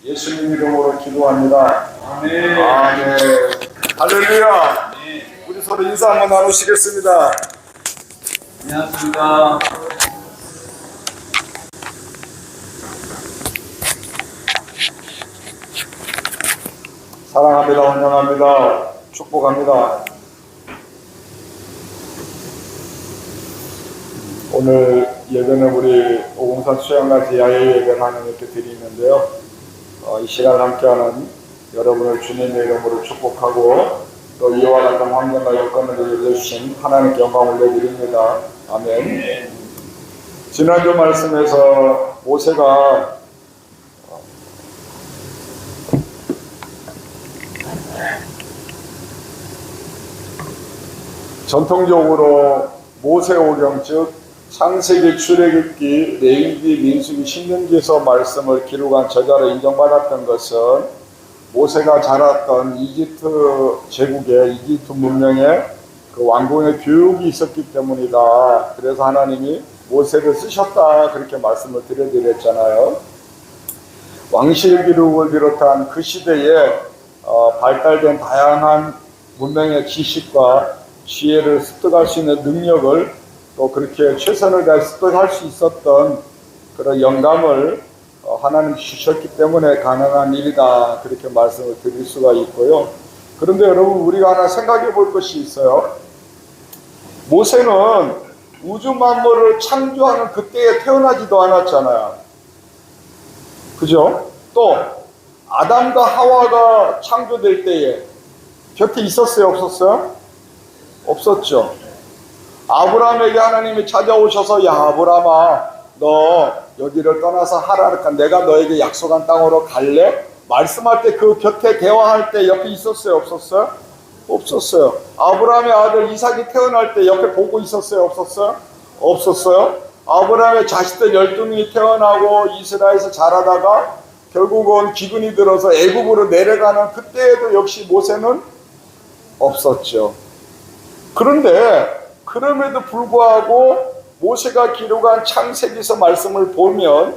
예수님 이름으로 기도합니다. 아멘. 아멘. 할렐루야. 우리 서로 인사 한번 나누시겠습니다. 안녕하십니까. 사랑합니다. 환영합니다. 축복합니다. 오늘 예배는 우리 오공산 수양같이 야외 예배를 하나님께 드리는데요. 이 시간 함께하는 여러분을 주님의 이름으로 축복하고 또 이와 같은 환경과 여건을 열려주신 하나님께 영광을 올려드립니다. 아멘. 지난주 말씀에서 모세가 전통적으로 모세오경 즉 창세기, 출애굽기, 레위기, 민수기, 신명기에서 말씀을 기록한 저자로 인정받았던 것은 모세가 자랐던 이집트 제국의 이집트 문명의 그 왕궁의 교육이 있었기 때문이다. 그래서 하나님이 모세를 쓰셨다 그렇게 말씀을 드려드렸잖아요. 왕실 기록을 비롯한 그 시대에 발달된 다양한 문명의 지식과 지혜를 습득할 수 있는 능력을 또 그렇게 최선을 다해 습득할 수 있었던 그런 영감을 하나님 주셨기 때문에 가능한 일이다 그렇게 말씀을 드릴 수가 있고요. 그런데 여러분 우리가 하나 생각해 볼 것이 있어요. 모세는 우주 만물을 창조하는 그때에 태어나지도 않았잖아요. 그죠? 또 아담과 하와가 창조될 때에 곁에 있었어요? 없었어요? 없었죠. 아브라함에게 하나님이 찾아오셔서 야 아브라함아 너 여기를 떠나서 하라르칸 내가 너에게 약속한 땅으로 갈래? 말씀할 때 그 곁에 대화할 때 옆에 있었어요? 없었어요? 없었어요. 아브라함의 아들 이삭이 태어날 때 옆에 보고 있었어요? 없었어요? 없었어요. 아브라함의 자식들 12명이 태어나고 이스라엘에서 자라다가 결국은 기근이 들어서 애굽으로 내려가는 그때에도 역시 모세는 없었죠. 그런데 그럼에도 불구하고 모세가 기록한 창세기서 말씀을 보면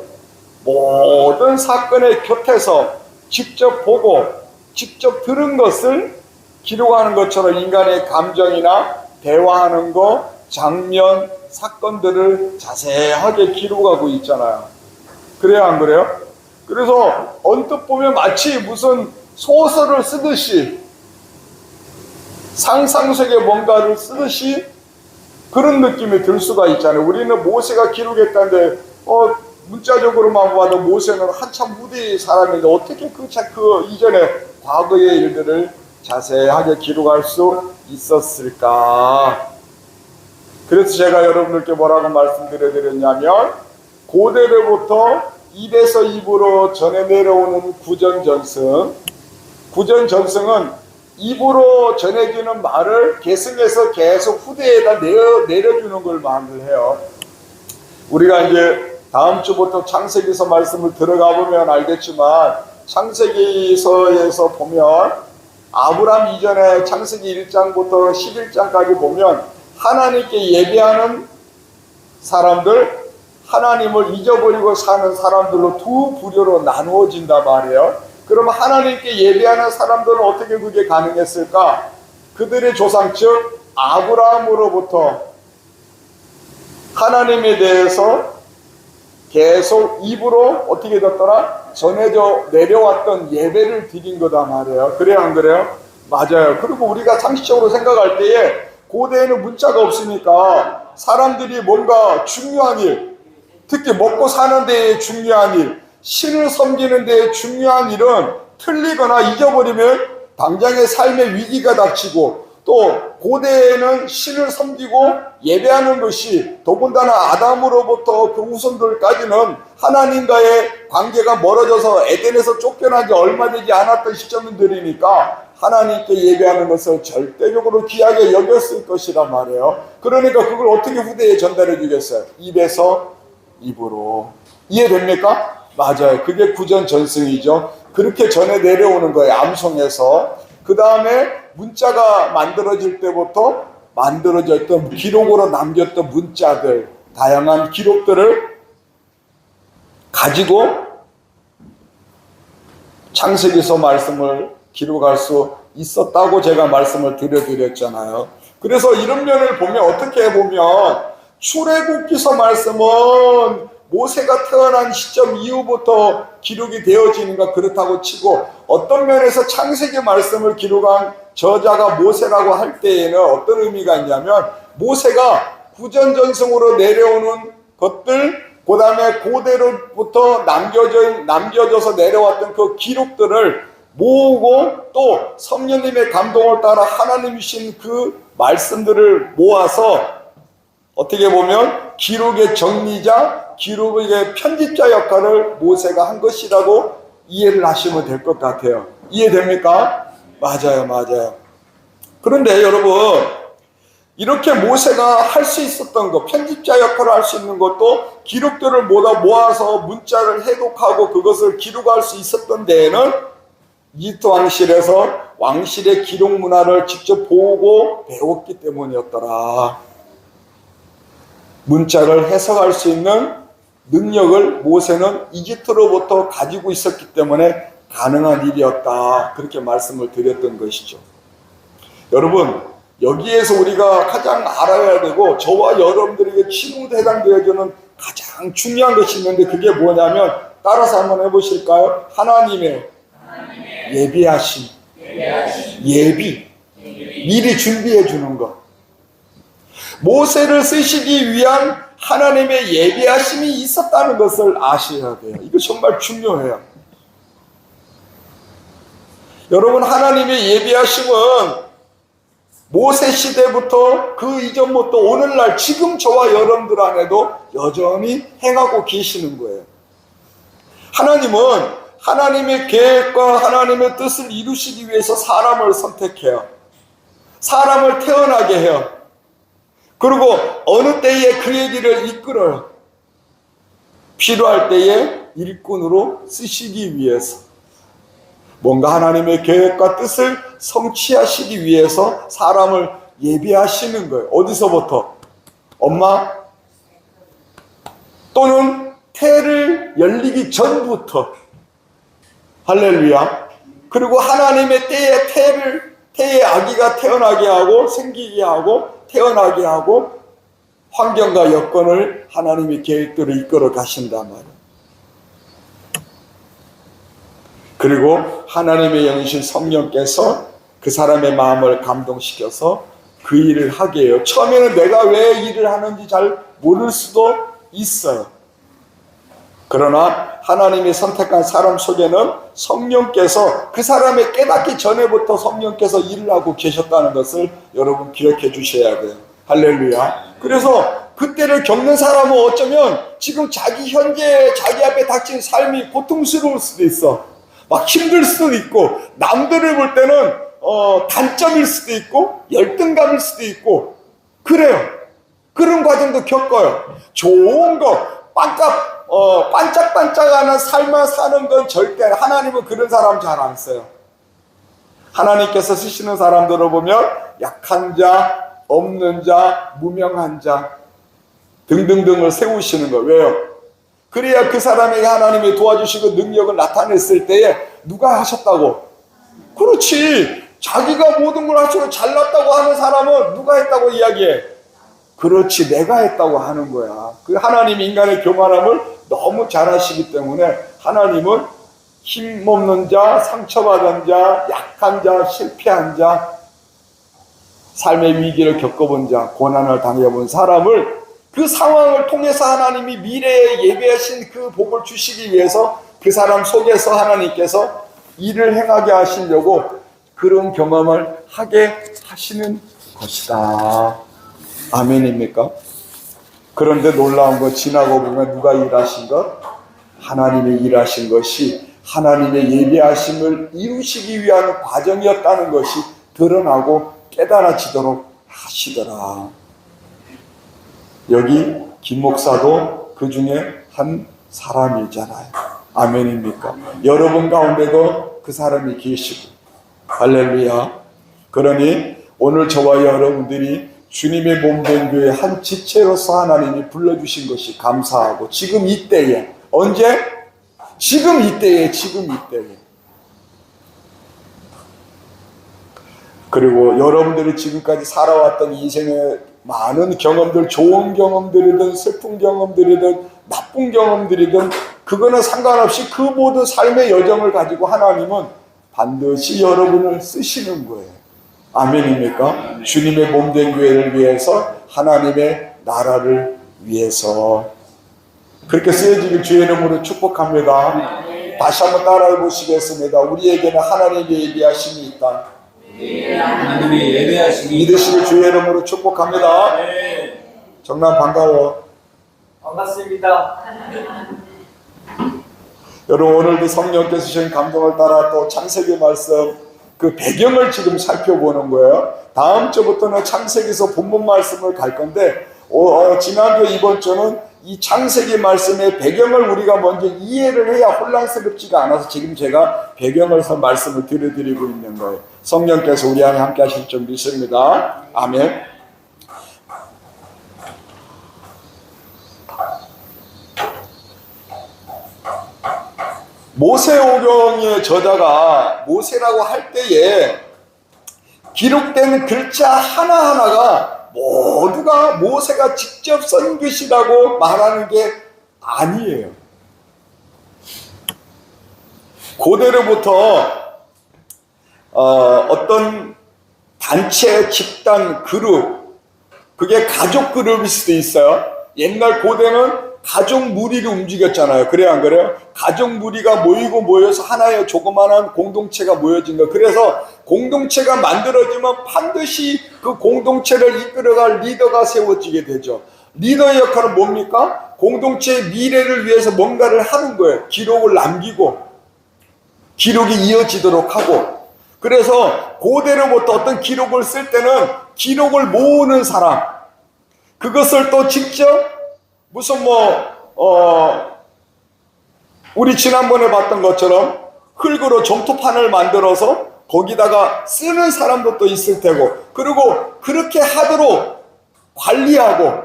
모든 사건의 곁에서 직접 보고 직접 들은 것을 기록하는 것처럼 인간의 감정이나 대화하는 것, 장면, 사건들을 자세하게 기록하고 있잖아요. 그래요 안 그래요? 그래서 언뜻 보면 마치 무슨 소설을 쓰듯이 상상 속에 뭔가를 쓰듯이 그런 느낌이 들 수가 있잖아요. 우리는 모세가 기록했다는데 문자적으로만 봐도 모세는 한참 후대의 사람인데 어떻게 그 이전에 과거의 일들을 자세하게 기록할 수 있었을까? 그래서 제가 여러분들께 뭐라고 말씀드려 드렸냐면 고대로부터 입에서 입으로 전해 내려오는 구전전승. 구전전승은 입으로 전해주는 말을 계승해서 계속 후대에다 내려주는 걸 말을 해요. 우리가 이제 다음 주부터 창세기서 말씀을 들어가 보면 알겠지만 창세기서에서 보면 아브람 이전에 창세기 1장부터 11장까지 보면 하나님께 예배하는 사람들, 하나님을 잊어버리고 사는 사람들로 두 부류로 나누어진단 말이에요. 그러면 하나님께 예배하는 사람들은 어떻게 그게 가능했을까? 그들의 조상 즉 아브라함으로부터 하나님에 대해서 계속 입으로 어떻게 됐더라? 전해져 내려왔던 예배를 드린 거다 말이에요. 그래요 안 그래요? 맞아요. 그리고 우리가 상식적으로 생각할 때에 고대에는 문자가 없으니까 사람들이 뭔가 중요한 일, 특히 먹고 사는 데에 중요한 일, 신을 섬기는 데에 중요한 일은 틀리거나 잊어버리면 당장의 삶의 위기가 닥치고 또 고대에는 신을 섬기고 예배하는 것이 더군다나 아담으로부터 그 후손들까지는 하나님과의 관계가 멀어져서 에덴에서 쫓겨나지 얼마 되지 않았던 시점들이니까 하나님께 예배하는 것을 절대적으로 귀하게 여겼을 것이란 말이에요. 그러니까 그걸 어떻게 후대에 전달해 주겠어요? 입에서 입으로. 이해됩니까? 맞아요. 그게 구전전승이죠. 그렇게 전해 내려오는 거예요. 암송에서. 그 다음에 문자가 만들어질 때부터 만들어졌던 기록으로 남겼던 문자들, 다양한 기록들을 가지고 창세기서 말씀을 기록할 수 있었다고 제가 말씀을 드렸잖아요. 그래서 이런 면을 보면, 어떻게 보면 출애굽기서 말씀은 모세가 태어난 시점 이후부터 기록이 되어지는가 그렇다고 치고, 어떤 면에서 창세기 말씀을 기록한 저자가 모세라고 할 때에는 어떤 의미가 있냐면, 모세가 후전전승으로 내려오는 것들, 그 다음에 고대로부터 남겨져서 내려왔던 그 기록들을 모으고, 또 성령님의 감동을 따라 하나님이신 그 말씀들을 모아서 어떻게 보면 기록의 정리자, 기록의 편집자 역할을 모세가 한 것이라고 이해를 하시면 될 것 같아요. 이해됩니까? 맞아요. 그런데 여러분, 이렇게 모세가 할 수 있었던 것, 편집자 역할을 할 수 있는 것도, 기록들을 모아서 문자를 해독하고 그것을 기록할 수 있었던 데에는 이집트 왕실에서 왕실의 기록 문화를 직접 보고 배웠기 때문이었더라. 문자를 해석할 수 있는 능력을 모세는 이집트로부터 가지고 있었기 때문에 가능한 일이었다. 그렇게 말씀을 드렸던 것이죠. 여러분, 여기에서 우리가 가장 알아야 되고, 저와 여러분들에게 친구도 해당되어지는 가장 중요한 것이 있는데, 그게 뭐냐면, 따라서 한번 해보실까요? 하나님의 예비하심. 예비. 미리 준비해 주는 것. 모세를 쓰시기 위한 하나님의 예비하심이 있었다는 것을 아셔야 돼요. 이거 정말 중요해요. 여러분, 하나님의 예비하심은 모세 시대부터 그 이전부터 오늘날 지금 저와 여러분들 안에도 여전히 행하고 계시는 거예요. 하나님은 하나님의 계획과 하나님의 뜻을 이루시기 위해서 사람을 선택해요. 사람을 태어나게 해요. 그리고 어느 때에 그의 길을 이끌어요. 필요할 때에 일꾼으로 쓰시기 위해서, 뭔가 하나님의 계획과 뜻을 성취하시기 위해서 사람을 예비하시는 거예요. 어디서부터? 엄마 또는 태를 열리기 전부터. 할렐루야. 그리고 하나님의 때에 아기가 태어나게 하고, 생기게 하고, 태어나게 하고, 환경과 여건을 하나님의 계획대로 이끌어 가신단 말이에요. 그리고 하나님의 영이신 성령께서 그 사람의 마음을 감동시켜서 그 일을 하게 해요. 처음에는 내가 왜 일을 하는지 잘 모를 수도 있어요. 그러나 하나님이 선택한 사람 속에는 성령께서, 그 사람의 깨닫기 전에부터 성령께서 일을 하고 계셨다는 것을 여러분 기억해 주셔야 돼요. 할렐루야. 그래서 그때를 겪는 사람은 어쩌면 지금 현재 자기 앞에 닥친 삶이 고통스러울 수도 있어. 막 힘들 수도 있고, 남들을 볼 때는 단점일 수도 있고, 열등감일 수도 있고, 그래요. 그런 과정도 겪어요. 좋은 거, 반짝반짝하는 삶을 사는 건 절대, 하나님은 그런 사람 잘 안 써요. 하나님께서 쓰시는 사람들을 보면 약한 자, 없는 자, 무명한 자 등등등을 세우시는 거예요. 왜요? 그래야 그 사람에게 하나님이 도와주시고 능력을 나타냈을 때에 누가 하셨다고? 그렇지. 자기가 모든 걸 하시고 잘났다고 하는 사람은 누가 했다고 이야기해? 그렇지, 내가 했다고 하는 거야. 그 하나님이 인간의 교만함을 너무 잘 아시기 때문에, 하나님은 힘없는 자, 상처받은 자, 약한 자, 실패한 자, 삶의 위기를 겪어본 자, 고난을 당해본 사람을, 그 상황을 통해서 하나님이 미래에 예배하신 그 복을 주시기 위해서 그 사람 속에서 하나님께서 일을 행하게 하시려고 그런 경험을 하게 하시는 것이다. 아멘입니까? 그런데 놀라운 거, 지나고 보면 누가 일하신 것? 하나님이 일하신 것이 하나님의 예배하심을 이루시기 위한 과정이었다는 것이 드러나고 깨달아지도록 하시더라. 여기 김 목사도 그 중에 한 사람이잖아요. 아멘입니까? 여러분 가운데도 그 사람이 계시고, 할렐루야. 그러니 오늘 저와 여러분들이 주님의 몸된 교회 한 지체로서 하나님이 불러주신 것이 감사하고, 지금 이때에, 언제? 지금 이때에 그리고 여러분들이 지금까지 살아왔던 인생의 많은 경험들, 좋은 경험들이든 슬픈 경험들이든 나쁜 경험들이든 그거는 상관없이 그 모든 삶의 여정을 가지고 하나님은 반드시 여러분을 쓰시는 거예요. 아멘입니까? 주님의 몸된 교회를 위해서, 하나님의 나라를 위해서 그렇게 쓰여지길 주의 이름으로 축복합니다. 다시 한번 따라해 보시겠습니다. 우리에게는 하나님의 예비하심이 있다. 하나님의 예배하심이 믿으시길 주의 이름으로 축복합니다. 정말 반가워. 반갑습니다. 여러분, 오늘도 성령께서 주신 감동을 따라 또 창세기 말씀 그 배경을 지금 살펴보는 거예요. 다음 주부터는 창세기에서 본문 말씀을 갈 건데 지난주 이번 주는 이 창세기 말씀의 배경을 우리가 먼저 이해를 해야 혼란스럽지가 않아서 지금 제가 배경을 말씀을 드려드리고 있는 거예요. 성령께서 우리 안에 함께 하실 줄 믿습니다. 아멘. 모세오경의 저자가 모세라고 할 때에 기록된 글자 하나하나가 모두가 모세가 직접 쓴 것이라고 말하는 게 아니에요. 고대로부터 어떤 단체, 집단, 그룹, 그게 가족 그룹일 수도 있어요. 옛날 고대는 가족 무리로 움직였잖아요. 그래요, 안 그래요? 가족 무리가 모여서 하나의 조그마한 공동체가 모여진 거. 그래서 공동체가 만들어지면 반드시 그 공동체를 이끌어갈 리더가 세워지게 되죠. 리더의 역할은 뭡니까? 공동체의 미래를 위해서 뭔가를 하는 거예요. 기록을 남기고 기록이 이어지도록 하고. 그래서 고대로부터 어떤 기록을 쓸 때는 기록을 모으는 사람, 그것을 또 직접 무슨 우리 지난번에 봤던 것처럼 흙으로 점토판을 만들어서 거기다가 쓰는 사람도 또 있을 테고, 그리고 그렇게 하도록 관리하고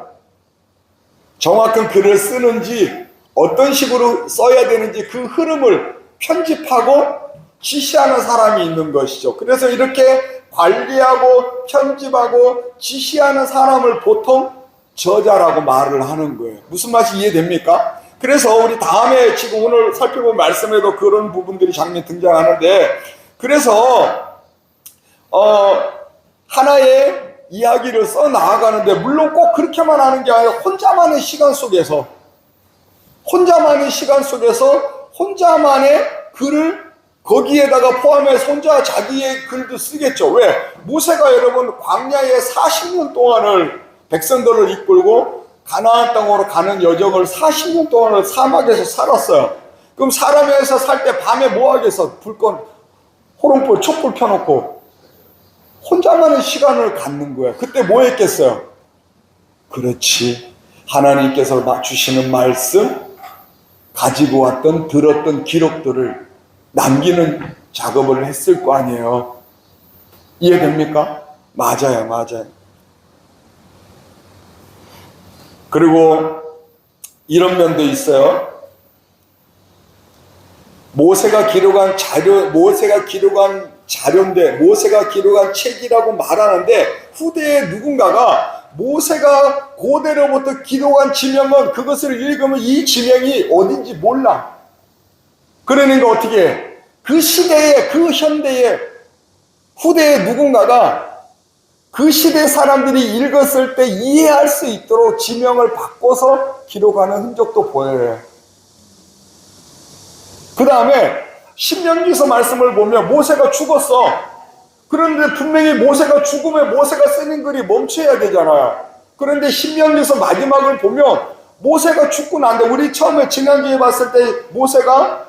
정확한 글을 쓰는지 어떤 식으로 써야 되는지 그 흐름을 편집하고 지시하는 사람이 있는 것이죠. 그래서 이렇게 관리하고 편집하고 지시하는 사람을 보통 저자라고 말을 하는 거예요. 무슨 말인지 이해됩니까? 그래서 우리 다음에 지금 오늘 살펴본 말씀에도 그런 부분들이 장면이 등장하는데, 그래서 하나의 이야기를 써 나아가는데, 물론 꼭 그렇게만 하는 게 아니라 혼자만의 시간 속에서 혼자만의 글을 거기에다가 포함해서 혼자 자기의 글도 쓰겠죠. 왜? 모세가 여러분 광야에 40년 동안을 백성들을 이끌고 가나안 땅으로 가는 여정을 40년 동안을 사막에서 살았어요. 그럼 사람에서 살 때 밤에 뭐 하겠어? 호롱불, 촛불 켜놓고 혼자만의 시간을 갖는 거야. 그때 뭐 했겠어요? 그렇지, 하나님께서 주시는 말씀, 가지고 왔던 들었던 기록들을 남기는 작업을 했을 거 아니에요. 이해됩니까? 맞아요. 그리고 이런 면도 있어요. 모세가 기록한 자료인데, 모세가 기록한 책이라고 말하는데, 후대에 누군가가 모세가 고대로부터 기록한 지명은 그것을 읽으면 이 지명이 어딘지 몰라. 그러니까 어떻게 해? 그 시대에, 그 현대에, 후대에 누군가가 그 시대 사람들이 읽었을 때 이해할 수 있도록 지명을 바꿔서 기록하는 흔적도 보여요. 그 다음에 신명기서 말씀을 보면 모세가 죽었어. 그런데 분명히 모세가 죽으면 모세가 쓰는 글이 멈춰야 되잖아요. 그런데 신명기서 마지막을 보면 모세가 죽고 난데, 우리 처음에 지난주에 봤을 때 모세가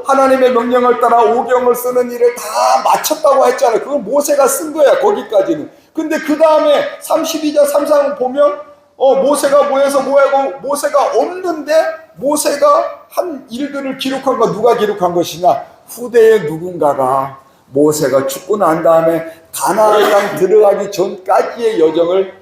하나님의 명령을 따라 오경을 쓰는 일을 다 마쳤다고 했잖아요. 그건 모세가 쓴 거야, 거기까지는. 근데 그 다음에 32장 3장을 보면 모세가 뭐하고 모세가 없는데, 모세가 한 일들을 기록한 거 누가 기록한 것이냐? 후대의 누군가가 모세가 죽고 난 다음에 가나안 땅 들어가기 전까지의 여정을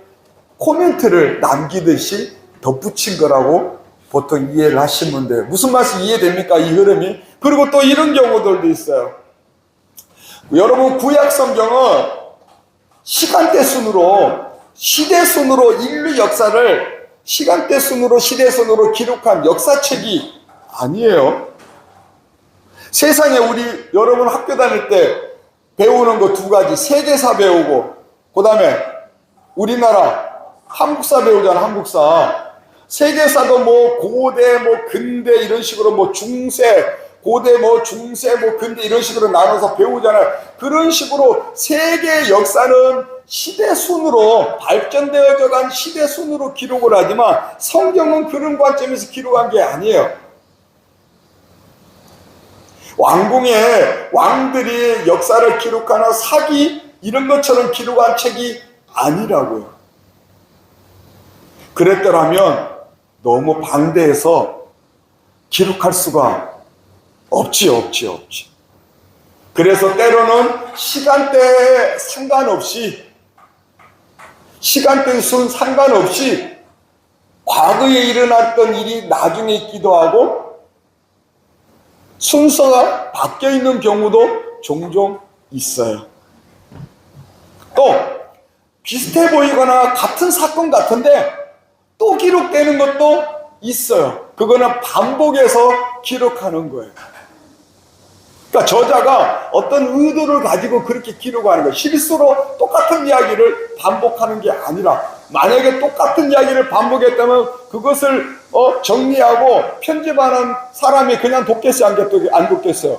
코멘트를 남기듯이 덧붙인 거라고 보통 이해를 하시면 돼요. 무슨 말씀 이해됩니까? 이 흐름이. 그리고 또 이런 경우들도 있어요. 여러분, 구약 성경은 시간대 순으로, 시대 순으로 인류 역사를 시간대 순으로, 시대 순으로 기록한 역사책이 아니에요. 세상에 여러분 학교 다닐 때 배우는 거 두 가지, 세계사 배우고, 그 다음에 우리나라 한국사 배우잖아, 한국사. 세계사도 뭐 고대, 뭐 근대 이런 식으로 뭐 중세, 고대 뭐 중세 뭐 근대 이런 식으로 나눠서 배우잖아요. 그런 식으로 세계 역사는 시대 순으로 발전되어져 간 시대 순으로 기록을 하지만 성경은 그런 관점에서 기록한 게 아니에요. 왕궁의 왕들이 역사를 기록하는 사기 이런 것처럼 기록한 책이 아니라고요. 그랬더라면 너무 방대해서 기록할 수가 없지. 그래서 때로는 시간대에 상관없이, 시간대 순 상관없이 과거에 일어났던 일이 나중에 있기도 하고 순서가 바뀌어 있는 경우도 종종 있어요. 또 비슷해 보이거나 같은 사건 같은데 또 기록되는 것도 있어요. 그거는 반복해서 기록하는 거예요. 그러니까 저자가 어떤 의도를 가지고 그렇게 기록하는 거예요. 실수로 똑같은 이야기를 반복하는 게 아니라, 만약에 똑같은 이야기를 반복했다면 그것을 정리하고 편집하는 사람이 그냥 돕겠어요? 안 돕겠어요?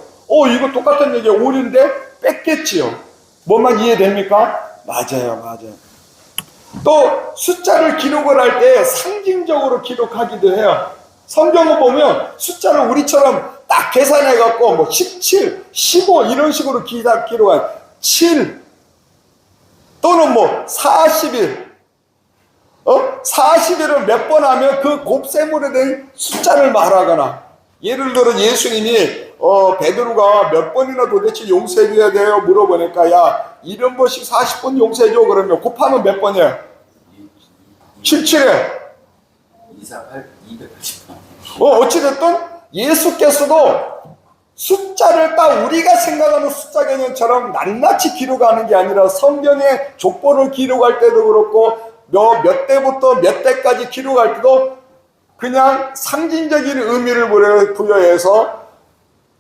이거 똑같은 얘기 오류인데 뺐겠지요. 뭐만 이해됩니까? 맞아요. 또 숫자를 기록을 할 때 상징적으로 기록하기도 해요. 성경을 보면 숫자를 우리처럼 딱 계산해갖고 뭐 17, 15 이런 식으로 기록한 7 또는 뭐 40일 40일을 몇 번 하면 그 곱셈으로 된 숫자를 말하거나, 예를 들어 예수님이 베드로가 몇 번이나 도대체 용서해줘야 돼요? 물어보니까 야 이런 번씩 40번 용서해줘. 그러면 곱하면 몇 번이에요? 77에 248, 280번. 어찌됐든 예수께서도 숫자를 딱 우리가 생각하는 숫자 개념처럼 낱낱이 기록하는 게 아니라 성경의 족보를 기록할 때도 그렇고 몇 대부터 몇 대까지 기록할 때도 그냥 상징적인 의미를 부여해서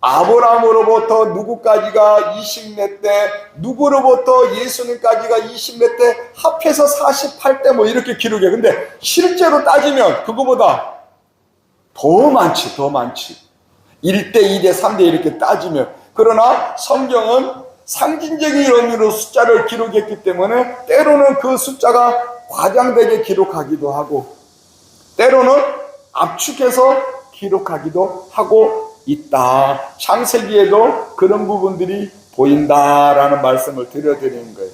아브라함으로부터 누구까지가 20몇 대, 누구로부터 예수님까지가 20몇 대, 합해서 48대 뭐 이렇게 기록해. 근데 실제로 따지면 그거보다 더 많지. 1대, 2대, 3대 이렇게 따지면. 그러나 성경은 상징적인 의미로 숫자를 기록했기 때문에 때로는 그 숫자가 과장되게 기록하기도 하고 때로는 압축해서 기록하기도 하고 있다. 창세기에도 그런 부분들이 보인다라는 말씀을 드려드리는 거예요.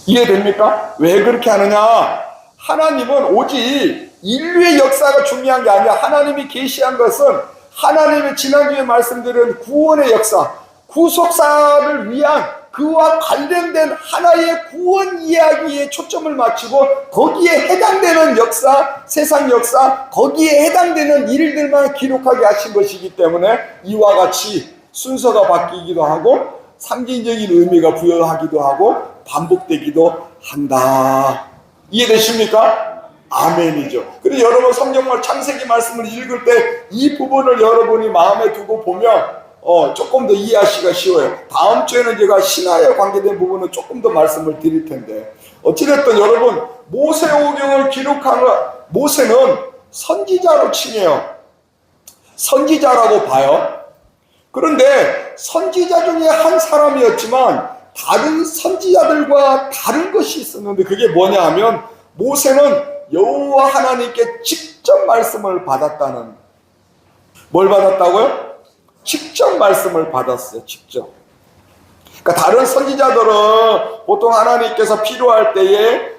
이해됩니까? 왜 그렇게 하느냐? 하나님은 오직 인류의 역사가 중요한 게 아니라 하나님이 계시한 것은 하나님의 지난주에 말씀드린 구원의 역사, 구속사를 위한 그와 관련된 하나의 구원 이야기에 초점을 맞추고 거기에 해당되는 역사, 세상 역사, 거기에 해당되는 일들만 기록하게 하신 것이기 때문에 이와 같이 순서가 바뀌기도 하고 상징적인 의미가 부여하기도 하고 반복되기도 한다. 이해되십니까? 아멘이죠. 그리고 여러분 성경말 창세기 말씀을 읽을 때 이 부분을 여러분이 마음에 두고 보면 조금 더 이해하기가 쉬워요. 다음 주에는 제가 신화에 관계된 부분은 조금 더 말씀을 드릴 텐데, 어찌됐든 여러분 모세오경을 기록하는 모세는 선지자로 칭해요. 선지자라고 봐요. 그런데 선지자 중에 한 사람이었지만 다른 선지자들과 다른 것이 있었는데 그게 뭐냐 하면 모세는 여호와 하나님께 직접 말씀을 받았다는. 뭘 받았다고요? 직접 말씀을 받았어요. 직접. 그러니까 다른 선지자들은 보통 하나님께서 필요할 때에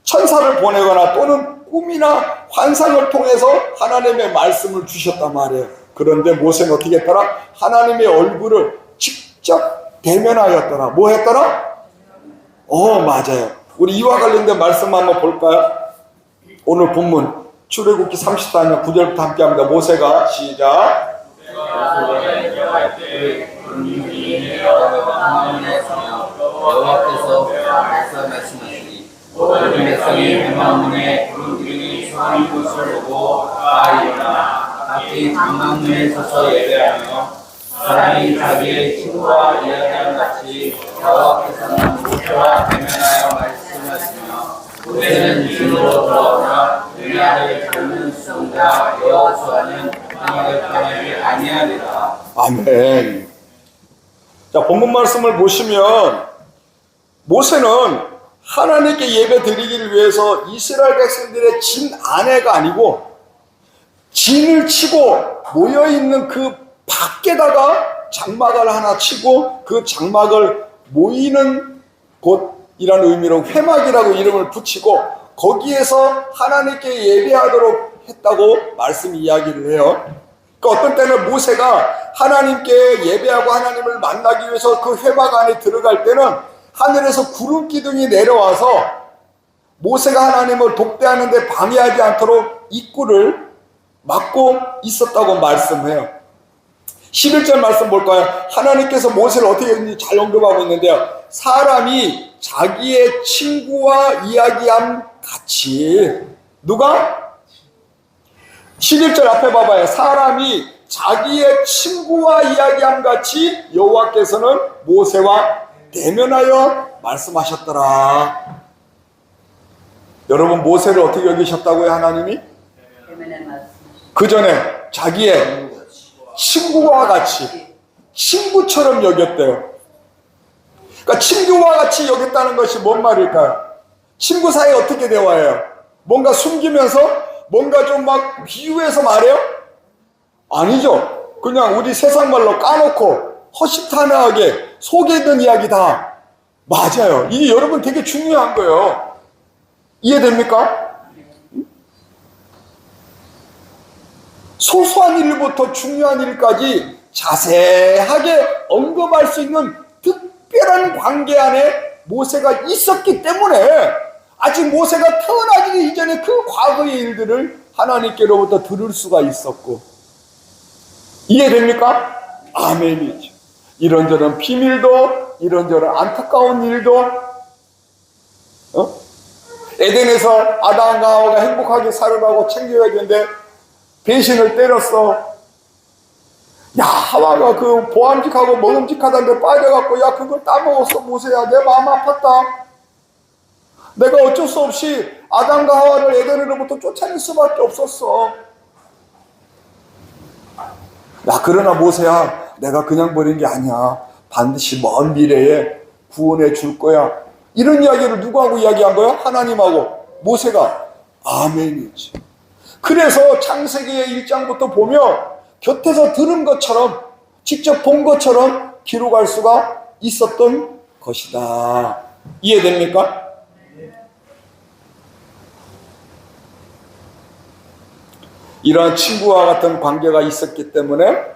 천사를 보내거나 또는 꿈이나 환상을 통해서 하나님의 말씀을 주셨단 말이에요. 그런데 모세는 어떻게 했더라? 하나님의 얼굴을 직접 대면하였더라. 뭐 했더라? 맞아요. 우리 이와 관련된 말씀 한번 볼까요? 오늘 본문 출애굽기 34년 9절부터 함께합니다. 모세가 시작. 백성이 회막문에 구름기둥이 서는 것을 보고 다 일어나 각기 장막문에 서서 예배하며 사람이 자기의 친구와 이야기하는 같이 여호와께서는 모세와 대면하여 말씀하시며 모세는 진으로 돌아오나 유리아를 잡는 수종자 여호수아는 당하게 떠나지 아니하리라. 아멘. 자, 본문 말씀을 보시면 모세는 하나님께 예배 드리기를 위해서 이스라엘 백성들의 진 안에가 아니고 진을 치고 모여있는 그 밖에다가 장막을 하나 치고 그 장막을 모이는 곳이라는 의미로 회막이라고 이름을 붙이고 거기에서 하나님께 예배하도록 했다고 말씀 이야기를 해요. 그러니까 어떤 때는 모세가 하나님께 예배하고 하나님을 만나기 위해서 그 회막 안에 들어갈 때는 하늘에서 구름 기둥이 내려와서 모세가 하나님을 독대하는데 방해하지 않도록 입구를 막고 있었다고 말씀해요. 11절 말씀 볼까요? 하나님께서 모세를 어떻게 했는지 잘 언급하고 있는데요. 사람이 자기의 친구와 이야기함 같이. 누가? 11절 앞에 봐봐요. 사람이 자기의 친구와 이야기함 같이 여호와께서는 모세와 대면하여 말씀하셨더라. 여러분, 모세를 어떻게 여기셨다고요? 하나님이? 그 전에 자기의 친구와 같이, 친구처럼 여겼대요. 그러니까 친구와 같이 여겼다는 것이 뭔 말일까요? 친구 사이에 어떻게 대화해요? 뭔가 숨기면서 뭔가 좀 막 비유해서 말해요? 아니죠. 그냥 우리 세상 말로 까놓고 허심탄회하게 속에 있는 이야기 다 맞아요. 이게 여러분 되게 중요한 거예요. 이해됩니까? 소소한 일부터 중요한 일까지 자세하게 언급할 수 있는 특별한 관계 안에 모세가 있었기 때문에 아직 모세가 태어나기 이전에 그 과거의 일들을 하나님께로부터 들을 수가 있었고, 이해됩니까? 아멘이죠. 이런저런 비밀도, 이런저런 안타까운 일도, 에덴에서 아담과 하와가 행복하게 살으라고 챙겨야겠는데 배신을 때렸어. 야, 하와가 그 보암직하고 먹음직하다는 데 빠져갖고, 야, 그걸 따먹었어. 모세야, 내 마음 아팠다. 내가 어쩔 수 없이 아담과 하와를 에덴으로부터 쫓아낼 수밖에 없었어. 야, 그러나 모세야, 내가 그냥 버린 게 아니야. 반드시 먼 미래에 구원해 줄 거야. 이런 이야기를 누구하고 이야기한 거야? 하나님하고. 모세가. 아멘이지. 그래서 창세기의 1장부터 보면 곁에서 들은 것처럼, 직접 본 것처럼 기록할 수가 있었던 것이다. 이해됩니까? 이러한 친구와 같은 관계가 있었기 때문에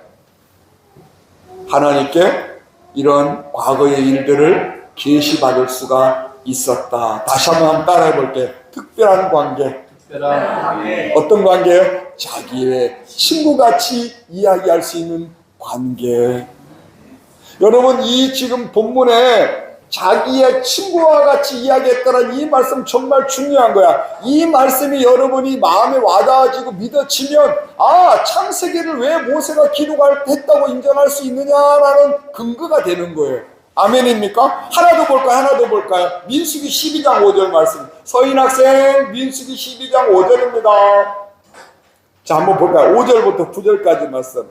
하나님께 이런 과거의 일들을 계시받을 수가 있었다. 다시 한번 따라해 볼게요. 특별한 관계. 어떤 관계예요? 자기의 친구같이 이야기할 수 있는 관계. 여러분, 이 지금 본문에 자기의 친구와 같이 이야기했다는 이 말씀 정말 중요한 거야. 이 말씀이 여러분이 마음에 와닿아지고 믿어지면, 아, 창세기를 왜 모세가 기록했다고 인정할 수 있느냐라는 근거가 되는 거예요. 아멘입니까? 하나 더 볼까요? 하나 더 볼까요? 민수기 12장 5절 말씀. 서인 학생, 민수기 12장 5절입니다. 자, 한번 볼까요? 5절부터 9절까지 말씀.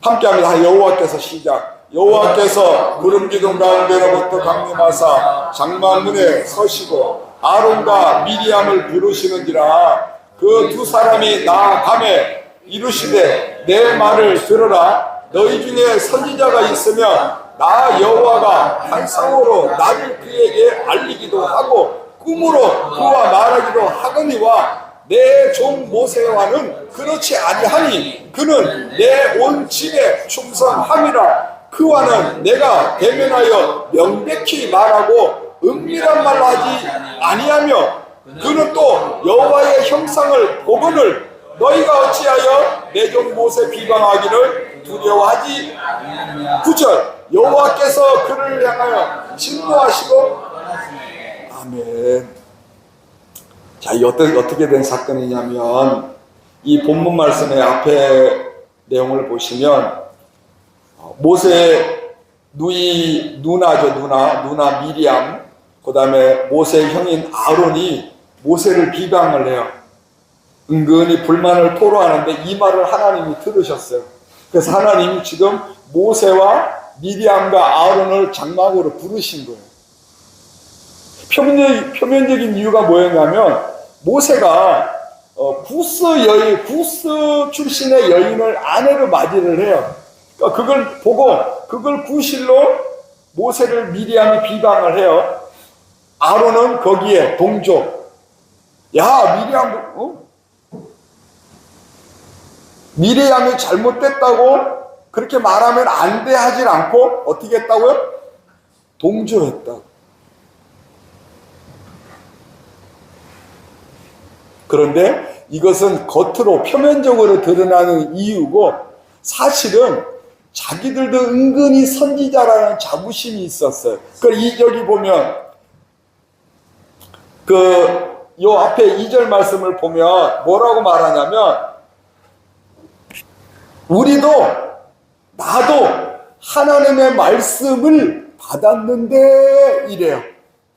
함께합니다. 여호와께서 시작. 여호와께서 구름 기둥 가운데로부터 강림하사 장막문에 서시고 아론과 미리암을 부르시는지라. 그 두 사람이 나아가매 이르시되 내 말을 들으라. 너희 중에 선지자가 있으면 나 여호와가 환상으로 나를 그에게 알리기도 하고 꿈으로 그와 말하기도 하거니와 내 종 모세와는 그렇지 아니하니 그는 내 온 집에 충성함이라. 그와는 내가 대면하여 명백히 말하고 은밀한 말로 하지 아니하며 그는 또 여호와의 형상을 보거늘 너희가 어찌하여 내 종 모세 비방하기를 두려워하지. 9절 여호와께서 그를 향하여 진노하시고. 아멘. 자, 어떻게 된 사건이냐면 이 본문 말씀의 앞에 내용을 보시면 모세 누나 미리암, 그 다음에 모세의 형인 아론이 모세를 비방을 해요. 은근히 불만을 토로하는데 이 말을 하나님이 들으셨어요. 그래서 하나님이 지금 모세와 미리암과 아론을 장막으로 부르신 거예요. 표면적인 이유가 뭐였냐면 모세가 구스 출신의 여인을 아내로 맞이를 해요. 그러니까 그걸 보고 그걸 구실로 모세를 미리암이 비방을 해요. 아론은 거기에 동조. 야, 미리암이 잘못됐다고 그렇게 말하면 안 돼 하질 않고 어떻게 했다고요? 동조했다고. 그런데 이것은 겉으로 표면적으로 드러나는 이유고 사실은 자기들도 은근히 선지자라는 자부심이 있었어요. 여기 보면 요 앞에 2절 말씀을 보면 뭐라고 말하냐면 나도 하나님의 말씀을 받았는데 이래요.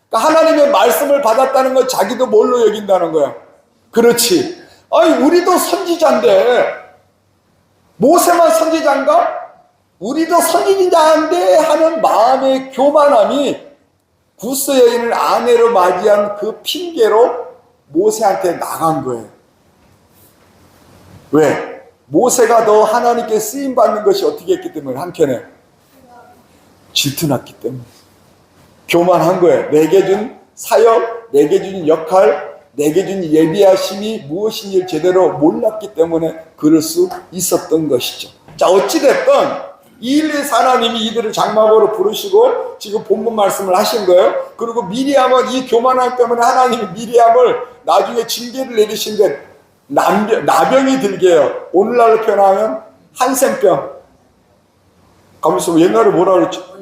그러니까 하나님의 말씀을 받았다는 건 자기도 뭘로 여긴다는 거야. 그렇지. 아니, 우리도 선지자인데, 모세만 선지자인가? 우리도 선지자인데 하는 마음의 교만함이 구스 여인을 아내로 맞이한 그 핑계로 모세한테 나간 거예요. 왜? 모세가 더 하나님께 쓰임받는 것이 어떻게 했기 때문에, 한켠에 질투났기 때문에. 교만한 거예요. 내게 준 사역, 내게 준 역할, 내게 준 예비하심이 무엇인지 제대로 몰랐기 때문에 그럴 수 있었던 것이죠. 자, 어찌됐든 이일리에서 하나님이 이들을 장막으로 부르시고 지금 본문 말씀을 하신 거예요. 그리고 미리암은 이 교만함 때문에 하나님이 미리암을 나중에 징계를 내리신데 나병이 들게 해요. 오늘날로 표현하면 한센병. 가만있어, 옛날에 뭐라 그랬지?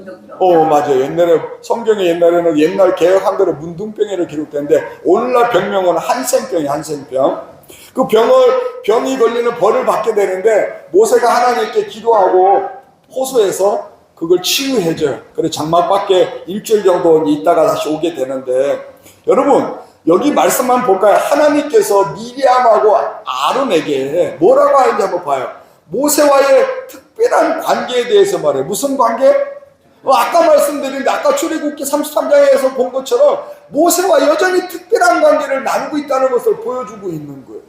맞아요. 옛날에는 옛날 개혁 한글에 문둥병이라고 기록되는데 오늘날 병명은 한센병이에요. 한센병. 그 병이 걸리는 벌을 받게 되는데 모세가 하나님께 기도하고 호소해서 그걸 치유해줘요. 그래서 장막 밖에 일주일 정도 있다가 다시 오게 되는데, 여러분 여기 말씀만 볼까요? 하나님께서 미리암하고 아론에게 뭐라고 하는지 한번 봐요. 모세와의 특별한 관계에 대해서 말해요. 무슨 관계? 아까 말씀드린 아까 출애굽기 33장에서 본 것처럼 모세와 여전히 특별한 관계를 나누고 있다는 것을 보여주고 있는 거예요.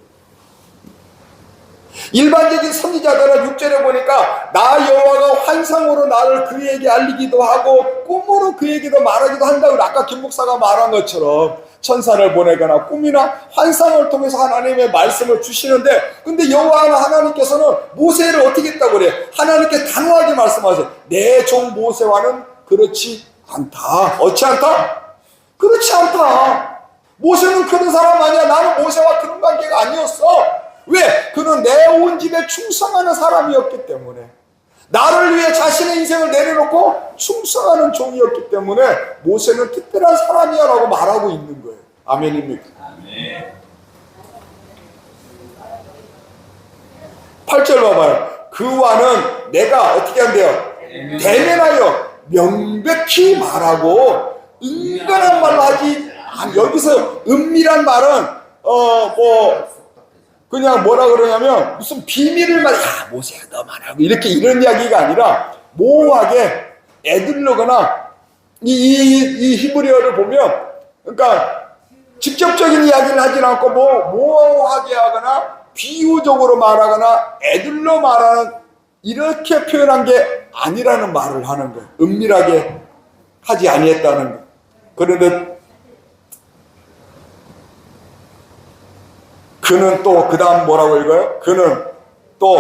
일반적인 선지자들은 6절에 보니까 나 여호와가 환상으로 나를 그에게 알리기도 하고 꿈으로 그에게도 말하기도 한다고 아까 김 목사가 말한 것처럼 천사를 보내거나 꿈이나 환상을 통해서 하나님의 말씀을 주시는데, 근데 여호와 하나님께서는 모세를 어떻게 했다고 그래요? 하나님께 단호하게 말씀하세요. 내 종 모세와는 그렇지 않다. 어찌 않다? 그렇지 않다. 모세는 그런 사람 아니야. 나는 모세와 그런 관계가 아니었어. 왜? 그는 내 온 집에 충성하는 사람이었기 때문에, 나를 위해 자신의 인생을 내려놓고 충성하는 종이었기 때문에 모세는 특별한 사람이야 라고 말하고 있는 거예요. 아멘입니까? 아멘. 8절 봐봐요. 그와는 내가 어떻게 한대요? 대면하여 명백히 말하고 은근한 말로 하지. 여기서 은밀한 말은 그냥 뭐라 그러냐면 무슨 비밀을 야 모세야 너만 하고 이렇게 이런 이야기가 아니라 모호하게 애들러거나 이 히브리어를 보면, 그러니까 직접적인 이야기를 하진 않고 모호하게 하거나 비유적으로 말하거나 애들러 말하는 이렇게 표현한 게 아니라는 말을 하는 거예요. 은밀하게 하지 아니했다는 거예요. 그런데 그는 또 그 다음 뭐라고 읽어요? 그는 또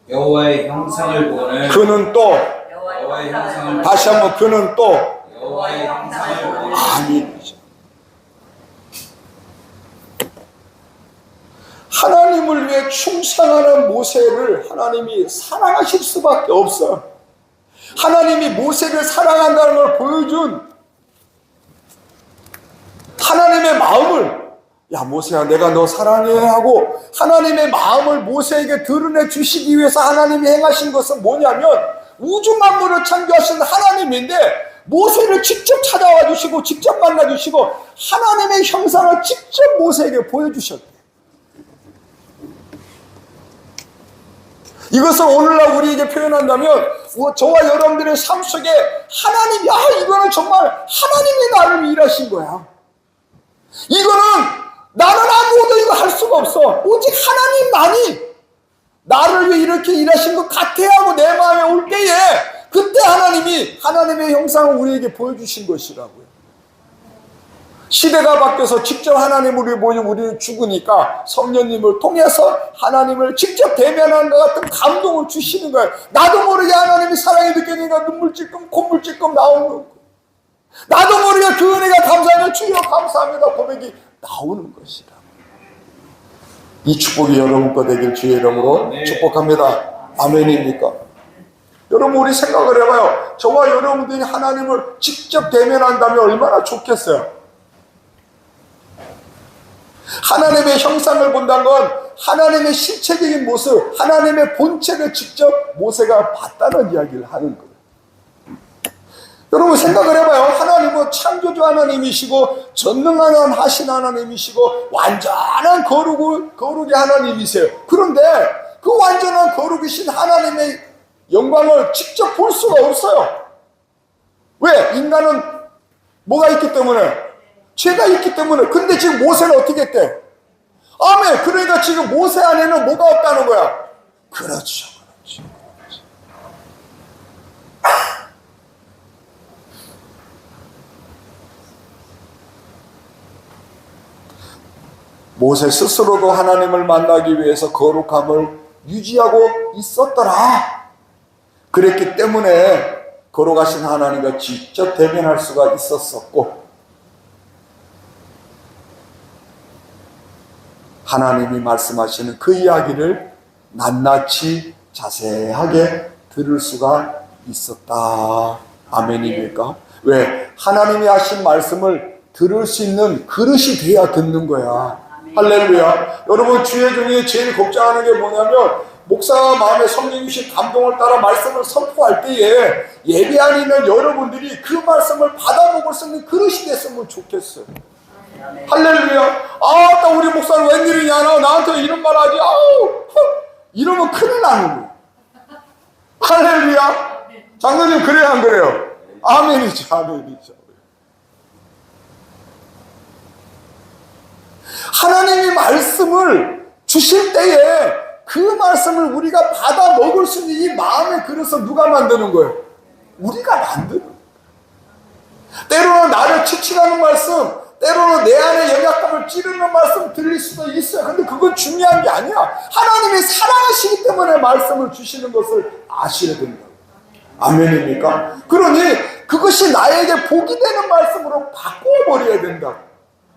여호와의 형상을 보는 그는 또 여호와의 형상을 다시 한번 그는 또 여호와의 형상을 보는 아니죠. 하나님을 위해 충성하는 모세를 하나님이 사랑하실 수밖에 없어요. 하나님이 모세를 사랑한다는 걸 보여준 하나님의 마음을 야 모세야 내가 너 사랑해 하고 하나님의 마음을 모세에게 드러내 주시기 위해서 하나님이 행하신 것은 뭐냐면 우주 만물을 창조하신 하나님인데 모세를 직접 찾아와 주시고 직접 만나 주시고 하나님의 형상을 직접 모세에게 보여주셨대요. 이것을 오늘날 우리에게 표현한다면 저와 여러분들의 삶 속에 하나님, 이거는 정말 하나님이 나를 일하신 거야. 이거는 나는 아무것도 이거 할 수가 없어. 오직 하나님만이 나를 왜 이렇게 일하신 것 같아 하고 내 마음에 올 때에 그때 하나님이 하나님의 형상을 우리에게 보여주신 것이라고요. 시대가 바뀌어서 직접 하나님을 보여 우리는 죽으니까 성령님을 통해서 하나님을 직접 대면하는 것 같은 감동을 주시는 거예요. 나도 모르게 하나님이 사랑이 느껴지니까 눈물 찔끔 콧물 찔끔 나오는 거예요. 나도 모르게 그 은혜가 감사하며 주여 감사합니다 고백이 나오는 것이라. 이 축복이 여러분 거 되길 주의 이름으로 축복합니다. 아멘입니까? 여러분 우리 생각을 해봐요. 저와 여러분들이 하나님을 직접 대면한다면 얼마나 좋겠어요. 하나님의 형상을 본다는 건 하나님의 실체적인 모습, 하나님의 본체를 직접 모세가 봤다는 이야기를 하는 거예요. 여러분 생각을 해봐요. 하나님은 창조주 하나님이시고 전능한 하신 하나님이시고 완전한 거룩의 하나님이세요. 그런데 그 완전한 거룩이신 하나님의 영광을 직접 볼 수가 없어요. 왜? 인간은 뭐가 있기 때문에? 죄가 있기 때문에. 근데 지금 모세는 어떻게 했대? 아멘. 그러니까 지금 모세 안에는 뭐가 없다는 거야? 그렇죠. 모세 스스로도 하나님을 만나기 위해서 거룩함을 유지하고 있었더라. 그랬기 때문에 거룩하신 하나님과 직접 대면할 수가 있었었고 하나님이 말씀하시는 그 이야기를 낱낱이 자세하게 들을 수가 있었다. 아멘입니까? 왜? 하나님이 하신 말씀을 들을 수 있는 그릇이 돼야 듣는 거야. 할렐루야. 여러분 주의 종이 제일 걱정하는 게 뭐냐면 목사가 마음에 성령 주신 감동을 따라 말씀을 선포할 때에 예배 안에 있는 여러분들이 그 말씀을 받아먹을 수 있는 그릇이 됐으면 좋겠어요. 할렐루야. 나 우리 목사는 웬일이냐 나한테 이런 말 하지. 이러면 큰일 나는 거예요. 할렐루야. 장로님 그래요 안 그래요? 아멘이죠. 아멘이죠. 하나님이 말씀을 주실 때에 그 말씀을 우리가 받아 먹을 수 있는 이 마음의 그릇을 누가 만드는 거예요? 우리가 만드는 거예요. 때로는 나를 치치하는 말씀, 때로는 내 안에 연약함을 찌르는 말씀 들릴 수도 있어요. 근데 그건 중요한 게 아니야. 하나님이 사랑하시기 때문에 말씀을 주시는 것을 아셔야 된다. 아멘입니까? 그러니 그것이 나에게 복이 되는 말씀으로 바꿔버려야 된다.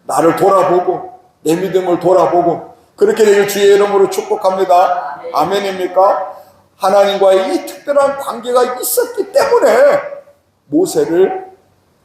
나를 돌아보고 내 믿음을 돌아보고 그렇게 되길 주의 이름으로 축복합니다. 아멘입니까? 하나님과의 이 특별한 관계가 있었기 때문에 모세를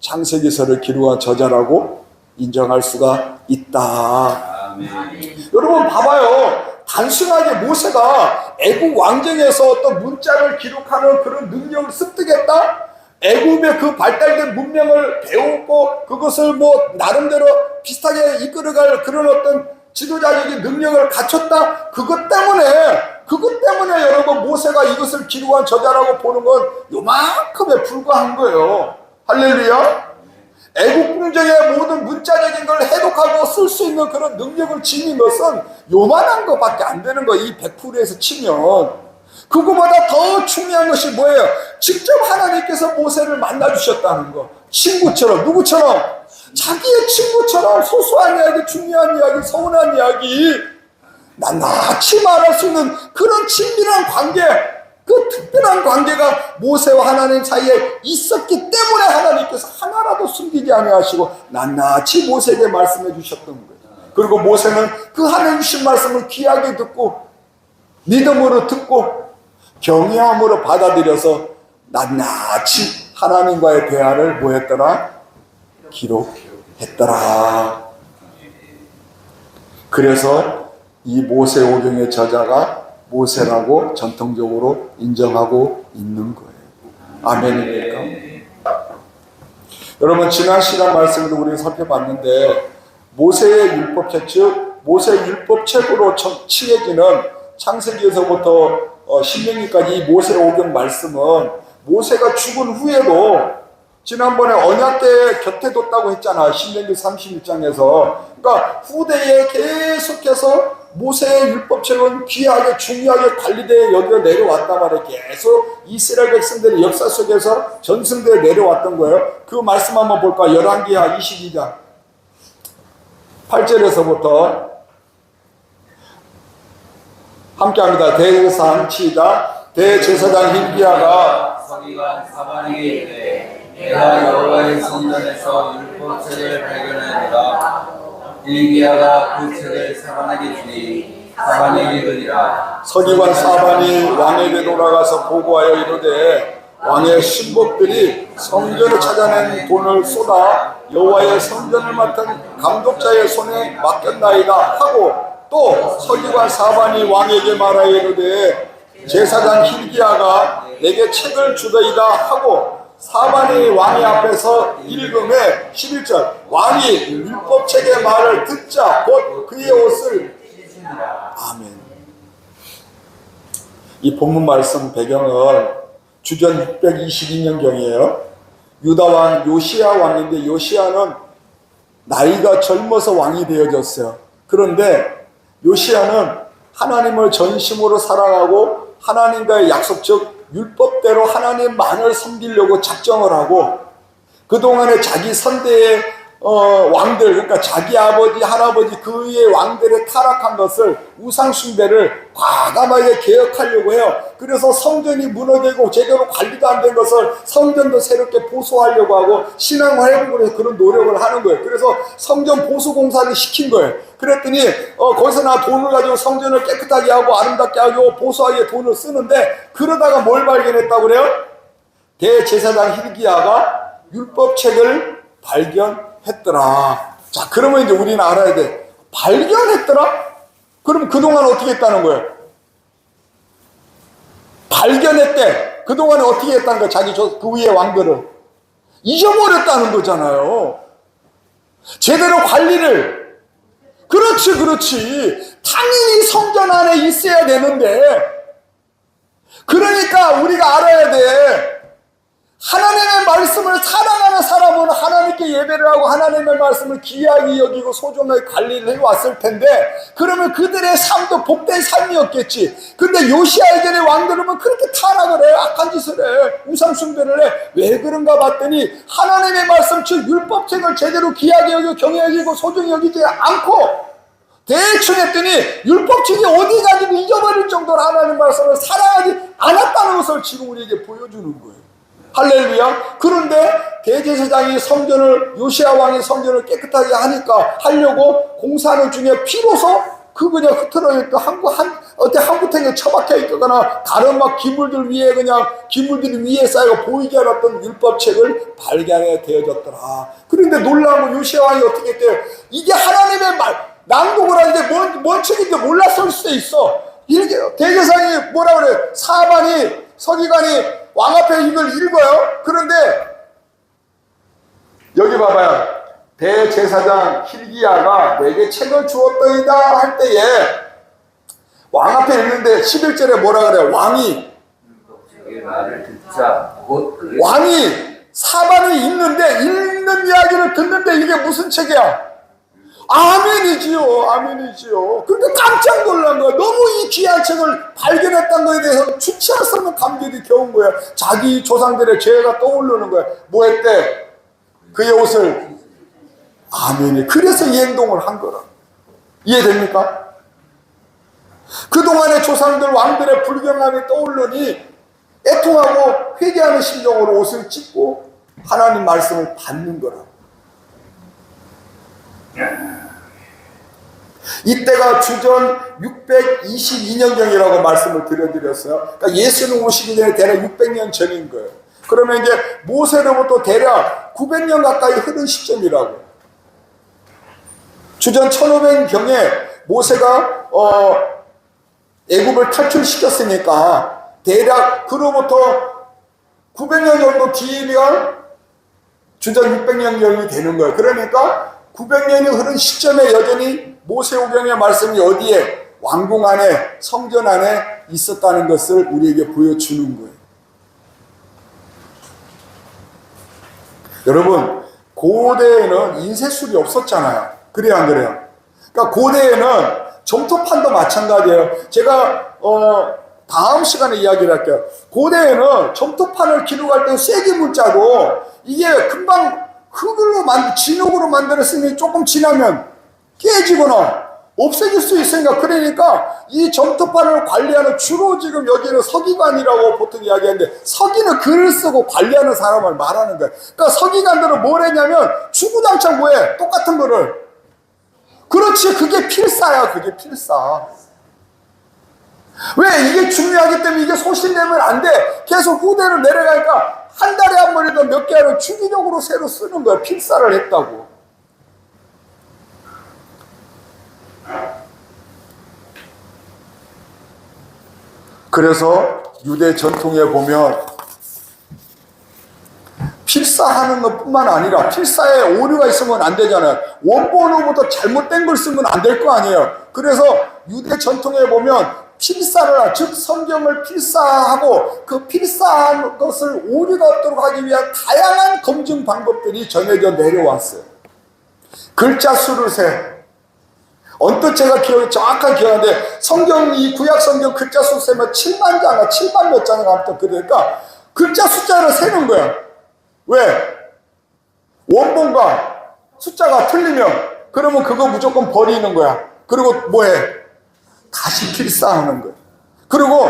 창세기서를 기록한 저자라고 인정할 수가 있다. 아멘. 여러분 봐봐요. 단순하게 모세가 애국 왕정에서 어떤 문자를 기록하는 그런 능력을 습득했다? 애국의 그 발달된 문명을 배우고 그것을 나름대로 비슷하게 이끌어갈 그런 어떤 지도자적인 능력을 갖췄다? 그것 때문에 여러분 모세가 이것을 기록한 저자라고 보는 건 요만큼에 불과한 거예요. 할렐루야. 애국 궁정의 모든 문자적인 걸 해독하고 쓸 수 있는 그런 능력을 지닌 것은 요만한 것밖에 안 되는 거예요. 이 100%에서 치면. 그거보다 더 중요한 것이 뭐예요? 직접 하나님께서 모세를 만나주셨다는 거. 친구처럼. 누구처럼? 자기의 친구처럼 소소한 이야기, 중요한 이야기, 서운한 이야기 낱낱이 말할 수 있는 그런 친밀한 관계, 그 특별한 관계가 모세와 하나님 사이에 있었기 때문에 하나님께서 하나라도 숨기지 아니하시고 낱낱이 모세에게 말씀해 주셨던 거예요. 그리고 모세는 그 하나님 주신 말씀을 귀하게 듣고 믿음으로 듣고 경외함으로 받아들여서 낱낱이 하나님과의 대화를 뭐했더라? 기록했더라. 그래서 이 모세오경의 저자가 모세라고 전통적으로 인정하고 있는 거예요. 아멘입니까? 여러분, 지난 시간 말씀도 우리가 살펴봤는데 모세의 율법책, 즉 모세 율법책으로 칭해지는 창세기에서부터 신명기까지 이 모세오경 말씀은 모세가 죽은 후에도 지난번에 언약궤 곁에 뒀다고 했잖아. 신명기 31장에서. 그러니까 후대에 계속해서 모세의 율법책은 귀하게 중요하게 관리되어 여기가 내려왔단 말이에요. 계속 이스라엘 백성들의 역사 속에서 전승대에 내려왔던 거예요. 그 말씀 한번 볼까? 열왕기하 22장 8절에서부터 함께합니다. 대제사장 시작. 대제사장 hilki야가 서기관 사반에게 이르되 내가 여호와의 성전에서 율법책을 발견하니라. hilki야가 그 책을 사반에게 주니 사반이 읽으니라. 서기관 사반이 왕에게 돌아가서 보고하여 이르되 왕의 신복들이 성전을 찾아낸 돈을 쏟아 여호와의 성전을 맡은 감독자의 손에 맡겼나이다 하고, 또 서기관 사반이 왕에게 말하여 이르되 제사장 hilki야가 내게 책을 주더이다 하고, 사반이 왕의 앞에서 읽음에 11절 왕이 율법책의 말을 듣자 곧 그의 옷을 아멘. 이 본문 말씀 배경은 주전 622년경이에요. 유다왕 요시야 왕인데 요시야는 나이가 젊어서 왕이 되어졌어요. 그런데 요시야는 하나님을 전심으로 사랑하고 하나님과의 약속, 즉 율법대로 하나님만을 섬기려고 작정을 하고, 그동안에 자기 선대의 왕들, 그러니까 자기 아버지, 할아버지 그의 왕들의 타락한 것을, 우상숭배를 과감하게 개혁하려고 해요. 그래서 성전이 무너지고 제대로 관리도 안 된 것을 성전도 새롭게 보수하려고 하고 신앙 회복을 해서 그런 노력을 하는 거예요. 그래서 성전 보수 공사를 시킨 거예요. 그랬더니 거기서 나 돈을 가지고 성전을 깨끗하게 하고 아름답게 하고 보수하게 돈을 쓰는데, 그러다가 뭘 발견했다고 그래요? 대제사장 hilki야가 율법책을 발견했더라. 자, 그러면 이제 우리는 알아야 돼. 발견했더라? 그럼 그동안 어떻게 했다는 거예요? 발견했대. 그동안에 어떻게 했다는 거야? 자기 그 위의 왕들을 잊어버렸다는 거잖아요. 제대로 관리를. 그렇지. 당연히 성전 안에 있어야 되는데, 그러니까 우리가 알아야 돼. 하나님의 말씀을 사랑하는 사람은 하나님께 예배를 하고 하나님의 말씀을 귀하게 여기고 소중하게 관리를 해왔을 텐데, 그러면 그들의 삶도 복된 삶이었겠지. 근데 요시야 이전의 왕들은 그렇게 타락을 해, 악한 짓을 해, 우상숭배를 해. 왜 그런가 봤더니 하나님의 말씀, 즉 율법책을 제대로 귀하게 여기고 경외하게 여기고 소중히 여기지 않고 대충 했더니 율법책이 어디 가지고 잊어버릴 정도로 하나님의 말씀을 사랑하지 않았다는 것을 지금 우리에게 보여주는 거예요. 할렐루야. 그런데 대제사장이 요시야 왕이 성전을 깨끗하게 하려고 공사하는 중에 비로소 그냥 흐트러 있고 한 구탱에 처박혀 있거나 다른 막 기물들 위에 그냥 기물들이 위에 쌓여 보이지 않았던 율법책을 발견해 되어졌더라. 그런데 놀라운 건 요시야 왕이 어떻게 했대요? 이게 하나님의 낭독을 하는데 뭔 책인지 몰랐을 수도 있어. 이렇게 대제사장이 뭐라 그래? 사반이 서기관이 왕 앞에 이걸 읽어요. 그런데 여기 봐봐요. 대제사장 hilki야가 내게 책을 주었더이다 할 때에 왕 앞에 읽는데 11절에 뭐라 그래요? 왕이 말을 듣자 곧 왕이 사반이 읽는 이야기를 듣는데 이게 무슨 책이야? 아멘이지요. 그런데 깜짝 놀란 거야. 너무 이 귀한 책을 발견했다는 거에 대해서 주체할 수 없는 감격이 겨운 거야. 자기 조상들의 죄가 떠오르는 거야. 뭐 했대? 그의 옷을 아멘이. 그래서 이 행동을 한 거라. 이해됩니까? 그동안의 조상들 왕들의 불경함이 떠오르니 애통하고 회개하는 심정으로 옷을 찢고 하나님 말씀을 받는 거라. 이때가 주전 622년경이라고 말씀을 드렸어요. 그러니까 예수님 오시기 전에 대략 600년 전인 거예요. 그러면 이제 모세로부터 대략 900년 가까이 흐른 시점이라고. 주전 1500경에 모세가 애굽을 탈출시켰으니까 대략 그로부터 900년 정도 뒤가 주전 600년경이 되는 거예요. 그러니까 900년이 흐른 시점에 여전히 모세오경의 말씀이 어디에? 왕궁 안에, 성전 안에 있었다는 것을 우리에게 보여주는 거예요. 여러분, 고대에는 인쇄술이 없었잖아요. 그래요, 안 그래요? 그러니까 고대에는 점토판도 마찬가지예요. 제가 다음 시간에 이야기를 할게요. 고대에는 점토판을 기록할 때 쐐기문자도 이게 금방 흙으로 진흙으로 만들었으니 조금 지나면 깨지거나 없어질 수 있으니까, 그러니까 이 점토판을 관리하는, 주로 지금 여기는 서기관이라고 보통 이야기하는데, 서기는 글을 쓰고 관리하는 사람을 말하는 거예요. 그러니까 서기관들은 뭘 했냐면 주구장창 뭐해? 똑같은 거를. 그렇지, 그게 필사야. 그게 필사. 왜? 이게 중요하기 때문에 이게 소실되면 안 돼. 계속 후대로 내려가니까 한 달에 한 번이든 몇 개월은 주기적으로 새로 쓰는 거야. 필사를 했다고. 그래서 유대 전통에 보면 필사하는 것뿐만 아니라 필사에 오류가 있으면 안 되잖아요. 원본으로부터 잘못된 걸 쓰면 안 될 거 아니에요. 그래서 유대 전통에 보면 필사를, 즉 성경을 필사하고 그 필사한 것을 오류가 없도록 하기 위한 다양한 검증 방법들이 전해져 내려왔어요. 글자 수를 세. 언뜻 제가 정확한 기억하는데, 이 구약 성경 글자 수 세면 7만 자가 7만 몇 자가 아무튼 그러니까 글자 숫자를 세는 거야. 왜? 원본과 숫자가 틀리면 그러면 그거 무조건 버리는 거야. 그리고 뭐해? 다시 필사하는 거야. 그리고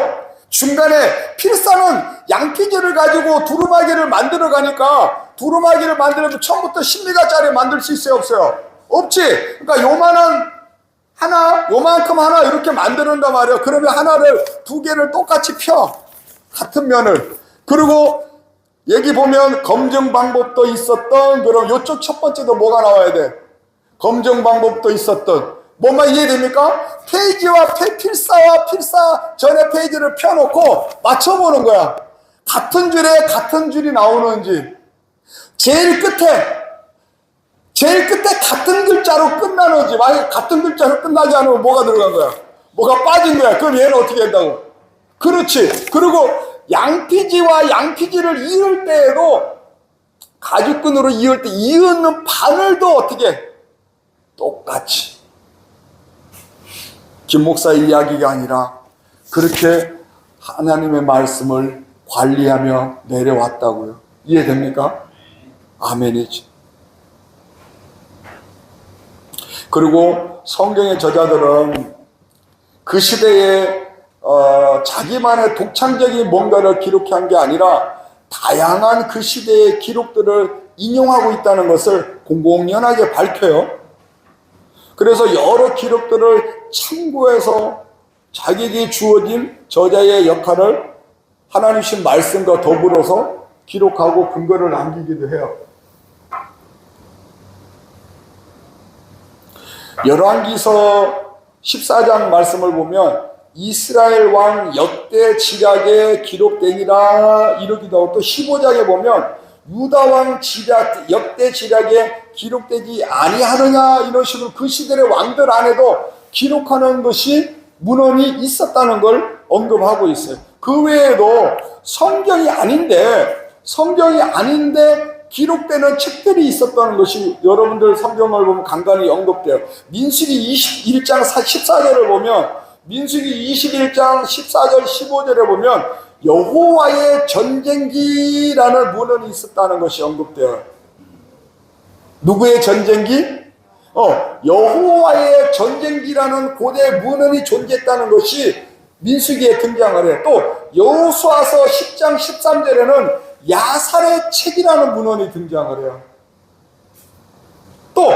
중간에 필사는 양피지를 가지고 두루마기를 만들어 가니까, 두루마기를 만들어도 처음부터 10m짜리 만들 수 있어요, 없어요? 없지. 그러니까 요만큼 하나 이렇게 만드는단 말이에요. 그러면 하나를 두 개를 똑같이 펴. 같은 면을. 그리고 여기 보면 검증 방법도 있었던, 그럼 요쪽 첫 번째도 뭐가 나와야 돼? 검증 방법도 있었던. 뭐만 이해됩니까? 페이지와 필사와 필사 전에 페이지를 펴놓고 맞춰보는 거야. 같은 줄에 같은 줄이 나오는지. 제일 끝에 같은 글자로 끝나는지. 만약 같은 글자로 끝나지 않으면 뭐가 들어간 거야? 뭐가 빠진 거야. 그럼 얘는 어떻게 한다고? 그렇지. 그리고 양피지와 양피지를 이을 때에도, 가죽끈으로 이을 때 이은 바늘도 어떻게? 똑같이. 김 목사의 이야기가 아니라 그렇게 하나님의 말씀을 관리하며 내려왔다고요. 이해됩니까? 아멘이지. 그리고 성경의 저자들은 그 시대에 자기만의 독창적인 뭔가를 기록한 게 아니라 다양한 그 시대의 기록들을 인용하고 있다는 것을 공공연하게 밝혀요. 그래서 여러 기록들을 참고해서 자기에게 주어진 저자의 역할을 하나님 신 말씀과 더불어서 기록하고 근거를 남기기도 해요. 열왕기서 14장 말씀을 보면 이스라엘 왕 역대 지략에 기록되니라 이러기도 하고, 또 15장에 보면 유다 왕 지략, 역대 지략에 기록되지 아니하느냐 이런 식으로 그 시대의 왕들 안에도 기록하는 것이 문헌이 있었다는 걸 언급하고 있어요. 그 외에도 성경이 아닌데 기록되는 책들이 있었다는 것이 여러분들 성경을 보면 간간히 언급돼요. 민수기 21장 14절을 보면, 민수기 21장 14절 15절에 보면 여호와의 전쟁기라는 문헌이 있었다는 것이 언급돼요. 누구의 전쟁기? 여호와의 전쟁기라는 고대 문헌이 존재했다는 것이 민수기에 등장을 해요. 또 여호수아서 10장 13절에는 야살의 책이라는 문헌이 등장을 해요. 또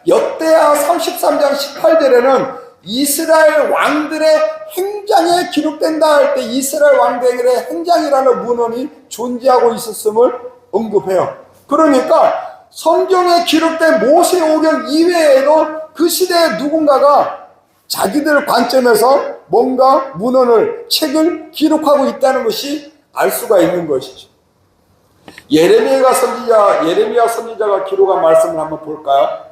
역대하 33장 18절에는 이스라엘 왕들의 행장에 기록된다 할 때 이스라엘 왕들의 행장이라는 문헌이 존재하고 있었음을 언급해요. 그러니까 성경에 기록된 모세오경 이외에도 그 시대에 누군가가 자기들 관점에서 뭔가 문헌을, 책을 기록하고 있다는 것이 알 수가 있는 것이죠. 예레미야 선지자가 기록한 말씀을 한번 볼까요?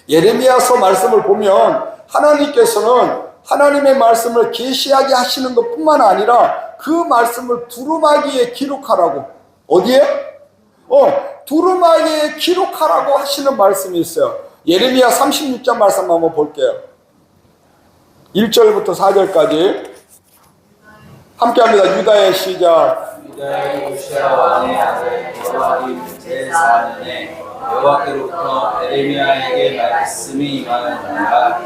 예레미야서 말씀을 보면 하나님께서는 하나님의 말씀을 계시하게 하시는 것뿐만 아니라 그 말씀을 두루마기에 기록하라고, 어디에? 두루마기에 기록하라고 하시는 말씀이 있어요. 예레미야 36장 말씀 한번 볼게요. 1절부터 4절까지 함께 합니다. 유다의 시작. 유다의 요시야 왕의 아들 여호와기 제4년에 여호와께로부터 에레미야에게 말씀이 임하느니라.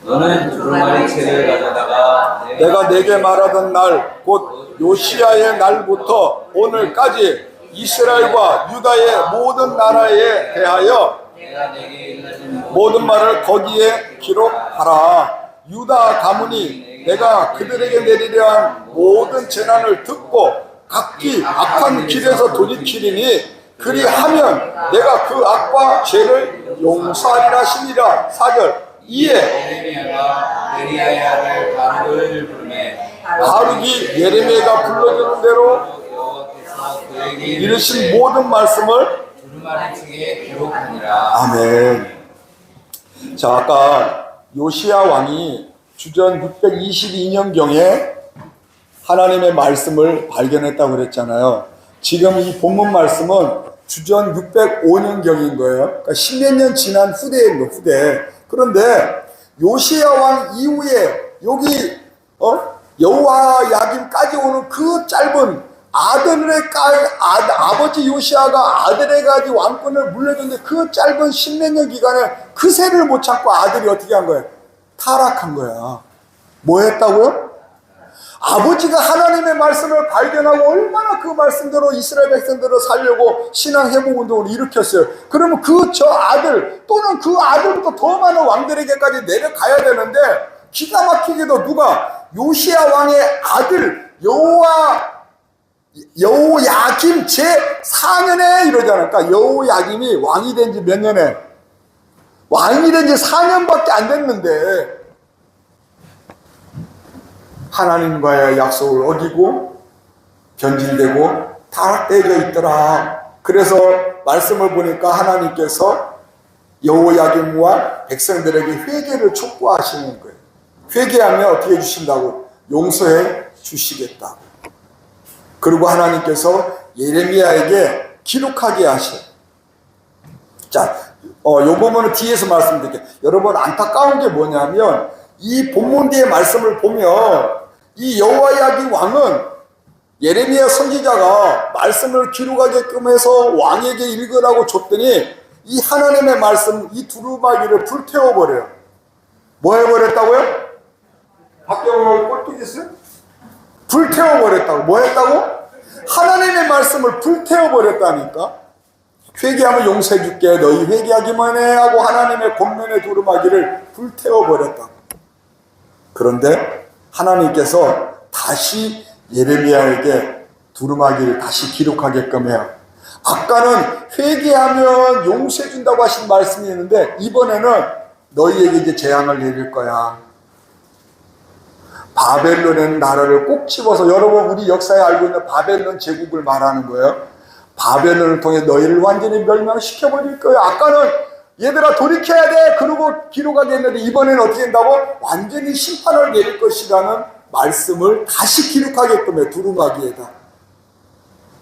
너는 두루마리 채를 가져다가 내가 내게 말하던 날 곧 요시야의 날부터 오늘까지 이스라엘과 유다의 모든 나라에 대하여 내가 내게 일러준 모든 말을 거기에 기록하라. 유다 가문이 내가 그들에게 내리려 한 모든 재난을 듣고 각기 악한 길에서 돌이키리니 그리하면 내가 그 악과 죄를 용서하리라 하시니라. 4절. 이에 에레미야가 네리야의 아들 바룩을 부르매 바룩이 예레미야가 불러주는 대로 여호와께서 그에게 이르신 모든 말씀을 두루마리 책에 기록하니라. 아멘. 자, 아까 요시야 왕이 주전 622년경에 하나님의 말씀을 발견했다고 그랬잖아요. 지금 이 본문 말씀은 주전 605년경인 거예요. 그러니까 10몇 년 지난 후대인 거, 후대. 그런데 요시야 왕 이후에 여기 여호야김까지 오는 그 짧은 아버지 요시야가 아들에게까지 왕권을 물려줬는데 그 짧은 10몇 년 기간에 그 세를 못 참고 아들이 어떻게 한 거예요? 타락한 거야. 뭐 했다고요? 아버지가 하나님의 말씀을 발견하고 얼마나 그 말씀대로 이스라엘 백성들을 살려고 신앙 회복 운동을 일으켰어요. 그러면 저 아들 또는 그 아들부터 더 많은 왕들에게까지 내려가야 되는데 기가 막히게도 누가 요시야 왕의 아들 여호야김 제4년에 이러잖아요. 그러니까 여호야김이 왕이 된 지 몇 년에? 왕이 된 지 4년밖에 안 됐는데 하나님과의 약속을 어기고 변질되고 타락되어 있더라. 그래서 말씀을 보니까 하나님께서 여호야김과 백성들에게 회개를 촉구하시는 거예요. 회개하면 어떻게 해주신다고? 용서해 주시겠다. 그리고 하나님께서 예레미야에게 기록하게 하셔요. 자, 요 부분은 뒤에서 말씀드릴게요. 여러분, 안타까운 게 뭐냐면 이 본문 뒤의 말씀을 보면 이 여호야김 왕은 예레미야 선지자가 말씀을 기록하게끔 해서 왕에게 읽으라고 줬더니 이 하나님의 말씀, 이 두루마기를 불태워버려요. 뭐 해버렸다고요? 박경호 꼴뚜기 있어요? 불태워버렸다고. 뭐 했다고? 하나님의 말씀을 불태워버렸다니까. 회개하면 용서해줄게, 너희 회개하기만 해 하고 하나님의 권면의 두루마기를 불태워버렸다고. 그런데 하나님께서 다시 예레미야에게 두루마기를 다시 기록하게끔 해요. 아까는 회개하면 용서해준다고 하신 말씀이 있는데 이번에는 너희에게 이제 재앙을 내릴 거야. 바벨론의 나라를 꼭 집어서, 여러분 우리 역사에 알고 있는 바벨론 제국을 말하는 거예요. 바벨론을 통해 너희를 완전히 멸망시켜버릴 거야. 아까는 얘들아 돌이켜야 돼 그러고 기록하게 했는데 이번에는 어떻게 된다고? 완전히 심판을 내릴 것이라는 말씀을 다시 기록하게끔 해, 두루마기에다.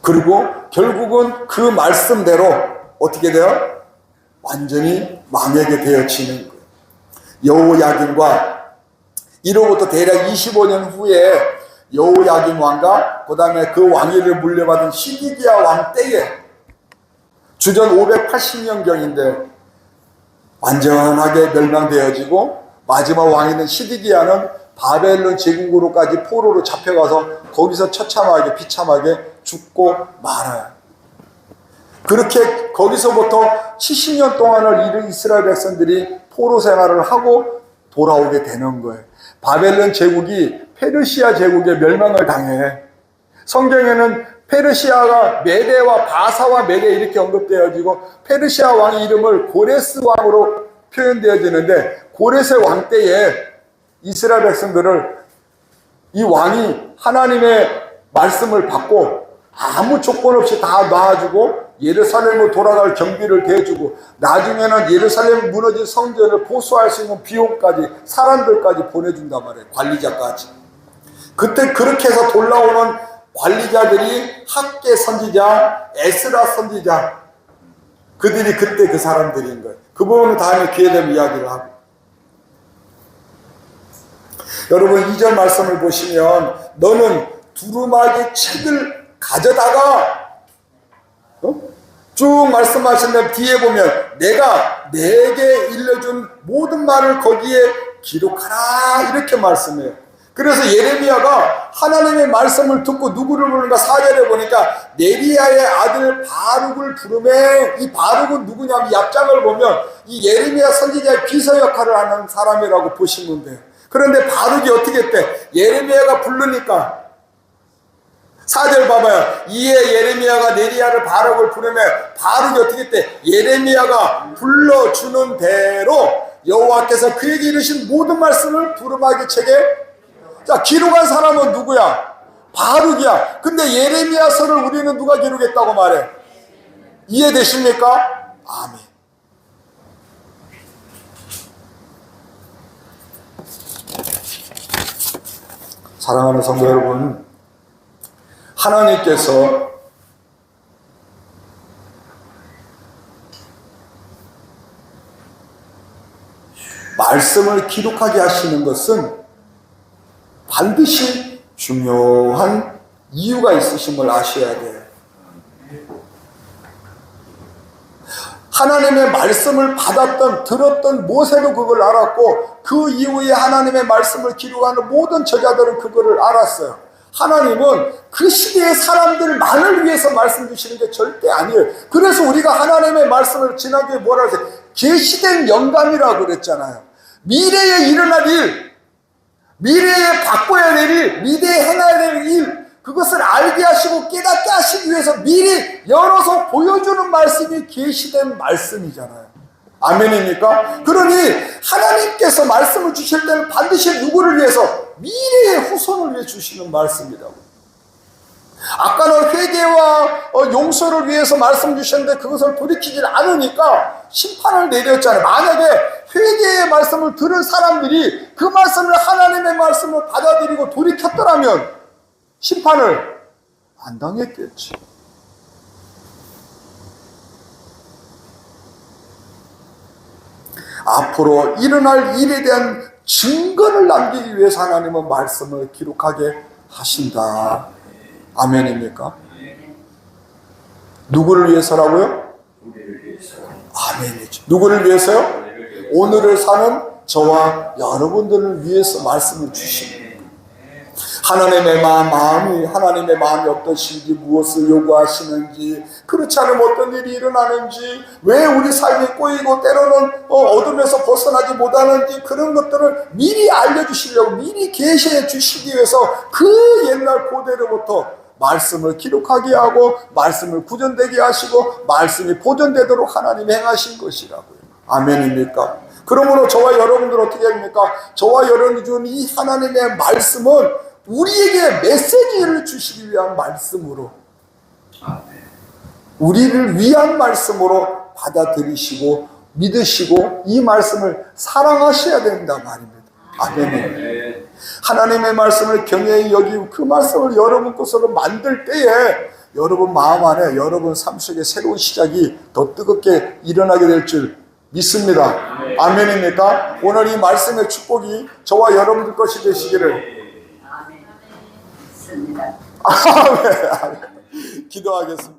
그리고 결국은 그 말씀대로 어떻게 돼요? 완전히 망하게 되어지는 거예요. 여호야김과 이로부터 대략 25년 후에 여호야김 왕과 그 다음에 그 왕위를 물려받은 시드기야 왕 때에 주전 580년경인데 완전하게 멸망되어지고 마지막 왕이는 시드기야는 바벨론 제국으로까지 포로로 잡혀가서 거기서 처참하게 비참하게 죽고 말아요. 그렇게 거기서부터 70년 동안을 이스라엘 백성들이 포로 생활을 하고 돌아오게 되는 거예요. 바벨론 제국이 페르시아 제국의 멸망을 당해. 성경에는 페르시아가 메대와 바사와 메대 이렇게 언급되어지고 페르시아 왕의 이름을 고레스 왕으로 표현되어지는데, 고레스 왕 때에 이스라엘 백성들을 이 왕이 하나님의 말씀을 받고 아무 조건 없이 다 놔주고 예루살렘으로 돌아갈 경비를 대주고 나중에는 예루살렘 무너진 성전을 보수할 수 있는 비용까지 사람들까지 보내준단 말이에요. 관리자까지. 그때 그렇게 해서 돌아오는 관리자들이 학계 선지자, 에스라 선지자, 그들이 그때 그 사람들인 거예요. 그 부분은 다음에 기회 되면 이야기를 하고. 여러분 2절 말씀을 보시면 너는 두루마기 책을 가져다가 쭉 말씀하신 뒤에 보면 내가 내게 일러준 모든 말을 거기에 기록하라 이렇게 말씀해요. 그래서 예레미야가 하나님의 말씀을 듣고 누구를 부르는가 4절에 보니까 네리야의 아들 바룩을 부르매, 이 바룩은 누구냐면 얍장을 보면 이 예레미야 선지자의 비서 역할을 하는 사람이라고 보시면 돼요. 그런데 바룩이 어떻게 했대? 예레미야가 부르니까 4절 봐봐요. 이에 예레미야가 네리야를 바룩을 부르며 바룩이 어떻게 했대? 예레미야가 불러주는 대로 여호와께서 그에게 이르신 모든 말씀을 두루마기 책에, 자, 기록한 사람은 누구야? 바룩이야. 근데 예레미야서를 우리는 누가 기록했다고 말해? 이해되십니까? 아멘. 사랑하는 성도 여러분, 하나님께서 말씀을 기록하게 하시는 것은 반드시 중요한 이유가 있으심을 아셔야 돼요. 하나님의 말씀을 받았던 들었던 모세도 그걸 알았고 그 이후에 하나님의 말씀을 기록하는 모든 저자들은 그거를 알았어요. 하나님은 그 시대의 사람들만을 위해서 말씀 주시는 게 절대 아니에요. 그래서 우리가 하나님의 말씀을 지난주에 뭐라 했어요? 계시된 영감이라고 그랬잖아요. 미래에 일어날 일, 미래에 바꿔야 될 일, 미래에 행해야 될 일, 그것을 알게 하시고 깨닫게 하시기 위해서 미리 열어서 보여주는 말씀이 계시된 말씀이잖아요. 아멘입니까? 그러니 하나님께서 말씀을 주실 때는 반드시 누구를 위해서? 미래의 후손을 위해 주시는 말씀이라고. 아까는 회개와 용서를 위해서 말씀 주셨는데 그것을 돌이키질 않으니까 심판을 내렸잖아요. 만약에 회개의 말씀을 들은 사람들이 그 말씀을, 하나님의 말씀을 받아들이고 돌이켰더라면 심판을 안 당했겠지. 앞으로 일어날 일에 대한 증거를 남기기 위해서 하나님은 말씀을 기록하게 하신다. 아멘입니까? 누구를 위해서라고요? 아멘이죠. 누구를 위해서요? 오늘을 사는 저와 여러분들을 위해서 말씀을 주시는 거예요. 하나님의 마음이 어떠신지, 무엇을 요구하시는지, 그렇지 않으면 어떤 일이 일어나는지, 왜 우리 삶이 꼬이고 때로는 어둠에서 벗어나지 못하는지, 그런 것들을 미리 알려주시려고, 미리 계시해 주시기 위해서 그 옛날 고대로부터 말씀을 기록하게 하고 말씀을 구전되게 하시고 말씀이 보존되도록 하나님이 행하신 것이라고요. 아멘입니까? 그러므로 저와 여러분들 어떻게 합니까? 저와 여러분이 주는 이 하나님의 말씀은 우리에게 메시지를 주시기 위한 말씀으로, 우리를 위한 말씀으로 받아들이시고 믿으시고 이 말씀을 사랑하셔야 된다 말입니다. 아멘. 하나님의 말씀을 경외히 여기고 그 말씀을 여러분 것으로 만들 때에 여러분 마음 안에, 여러분 삶 속에 새로운 시작이 더 뜨겁게 일어나게 될 줄 믿습니다. 아멘입니까? 오늘 이 말씀의 축복이 저와 여러분들 것이 되시기를. 아멘. 기도하겠습니다.